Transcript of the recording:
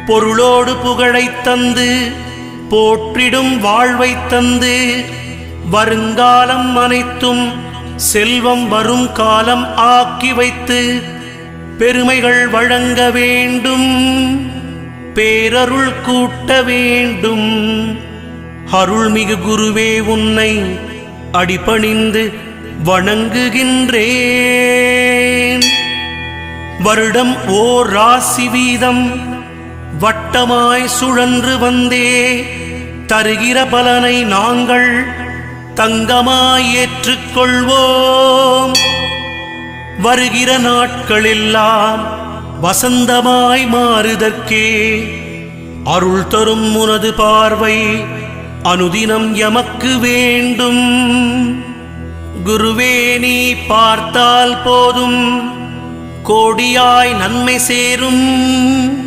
பொருளோடு புகழைத் தந்து போற்றிடும் வாழ்வைத் தந்து வருங்காலம் அனைத்தும் செல்வம் வரும் காலம் ஆக்கி வைத்து பெருமைகள் வழங்க வேண்டும், பேரருள் கூட்ட வேண்டும். அருள்மிகு குருவே, உன்னை அடிபணிந்து வணங்குகின்றேன். வருடம் ஓர் ராசி வீதம் வட்டமாய் சுழன்று வந்தே தருகிற பலனை நாங்கள் தங்கமாய் ஏற்றுக்கொள்வோம். வருகிற நாட்களெல்லாம் வசந்தமாய் மாறுதற்கே அருள் தரும் உனது பார்வை அனுதினம் எமக்கு வேண்டும். குருவே, நீ பார்த்தால் போதும் கோடியாய் நன்மை சேரும்.